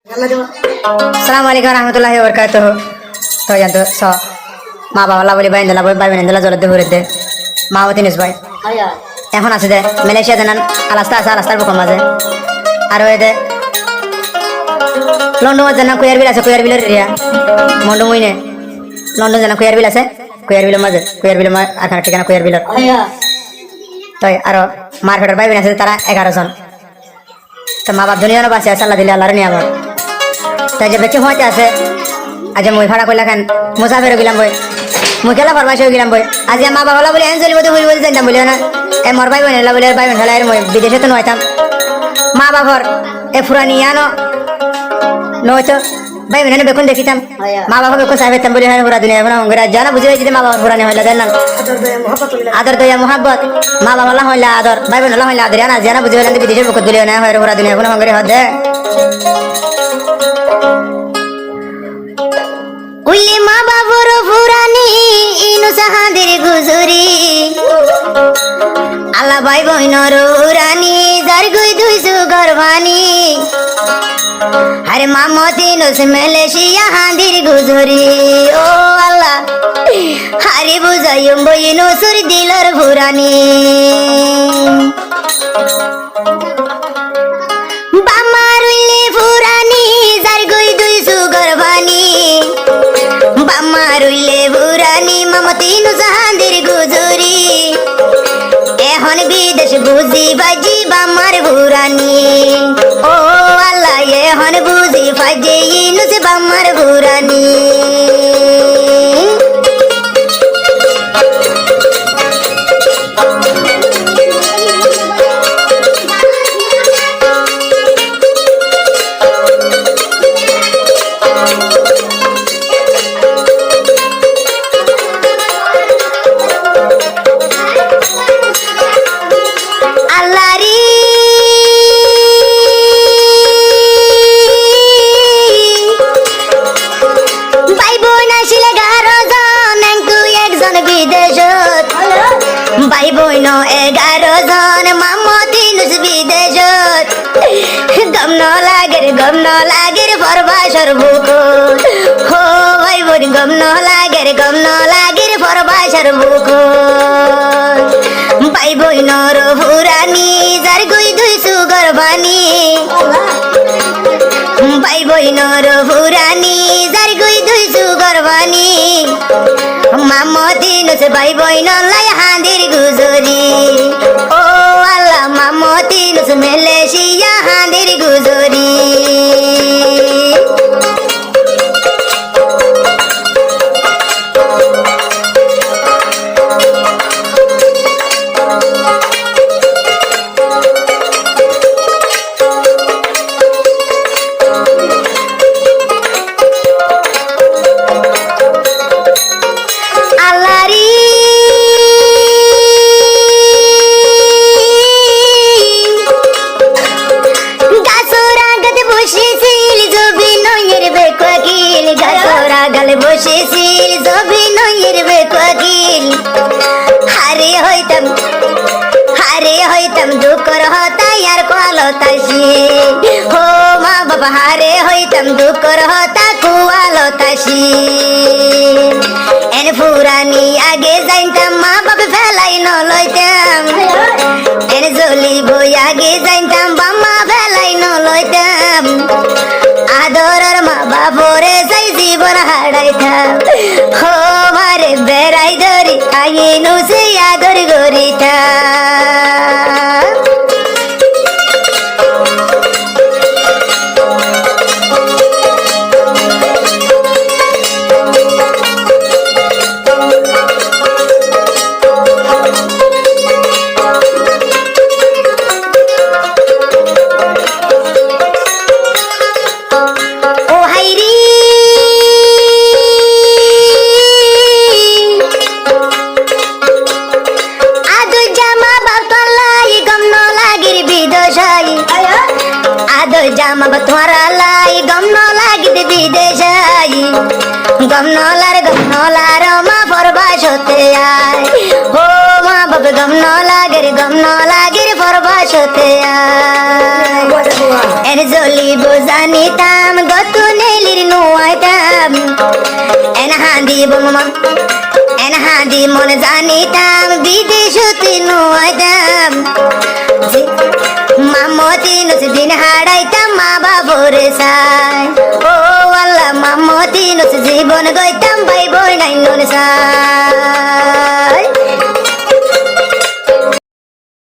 Assalamualaikum warahmatullahi wabarakatuh. To janto so মা বাবা লাবলি বাইন দিলা বাই বাইন দিলা জলতে ভরে দে মা অতি নিস ভাই এখন আছে দে মালয়েশিয়া জানান আলাস্তা আছে আলাস্তার বুক মাঝে আর ওই দে লন্ডন জানা কুয়ার বিল আছে কুয়ার বিলের এরিয়া মন্ডু মুইনে লন্ডন জানা কুয়ার বিল আছে কুয়ার বিলের মাঝে কুয়ার বিলের আর ঠিকানা কুয়ার বিলের তাই আর মার্কেটের ভাই বোন আছে তারা 11 জন তো মা বাপ দুনিয়ার বাসে আছে আল্লাহ দিলে আল্লাহর নিয়ামত তাই যে বেঁচে হইতে আছে আজ মই ভাড়া কইলা খান মুসাফির গেলাম বই মুই গেলা ফরমাইশ গেলাম বই আজ মা বাবা বলে এন চলিব তো হইব যাইতাম বলে না এ মোর ভাই বোন এলা বলে ভাই বোন হলা এর মই বিদেশে তো নইতাম মা বাবার এ ফুরানি আনো নয়তো ভাই বোন বেকুন দেখিতাম মা বাবা বেকুন সাহেবাম বলে হ্যাঁ পুরা দুনিয়া এখন জানা বুঝে যদি মা বাবা ফুরানি হইলা দেন না আদর দয়া মোহাব্বত মা বাবা লা হইলা আদর ভাই বোন লা হইলা আদর জানা জানা বুঝে হইলা বিদেশের বেকুন দিলে না হয় পুরা দুনিয়া এখন হঙ্গরে হদে উইলে মা বাবার ফুরানি ইনু সাহাদের গুজরি আল্লাহ ভাই বোনর ফুরানি যার গুই দুইসু গরবানি আরে মামতি নস মালয়েশিয়া হাঁদির গুজরি ও আল্লাহ হারি বুঝাইম বই নসুর দিলর ফুরানি বামার উইলে ফুরানি যার গুই দুইসু গরবানি বামারুইলে বুরানি মামতি নুসাহাদের গুজরি এখন বিদেশ বুঝি বাজি বামার বুরানি ও আল্লাহ এখন বুঝি ফাজে ইনুস বামার বুরানি ভাই বোন 11 জন মামতি নুস বিদেশত গম ন লাগের ফরবাসর বুক হো ভাই বোন গম ন লাগের ফরবাসর বুক ভাই বোনর ফুরানি যার গুই দুইসু গরবানি ভাই বোনর ফুরানি যার গুই দুইসু গরবানি মামতি নুস ভাই বোন লাই হাঁদির গুজরি ও আল্লাহ মামতি নুস মালয়েশিয়া হাঁদির গুজরি গালে বসেছিল জবি নয়ের বেকগিল হারে হইতাম দুঃখর হতাই আর কোয়ালতাসি হো মা বাবা হারে হইতাম দুঃখর হতা কোয়ালতাসি এন ফুরানি আগে যাইতাম মা বাবা ফেলাই নলইতাম এন জলি বই আগে যাইতাম বাম্মা ফেলাই নলইতাম আদরের মা বাপরে যাই জীবন হারাইতাম হো মারে বেড়াই ধরি আইনু সে আদর গরিতাম জামা তোমারা লাই গম ন লাগি বিদেশাই গম নলার মা ফরবাস হতে আয় হো মা বাবা গম ন লাগের ফরবাস হতে আয় এর জলি বোঝানিতাম বল মামা এন হাদি মনে জানিতাম বিদেশতে নয়তাম মামতি নসে দিন হারাইতাম মা বাবরে সাই ও আল্লাহ মামতি নসে জীবন গইতাম ভাই বই নাই ননে সাই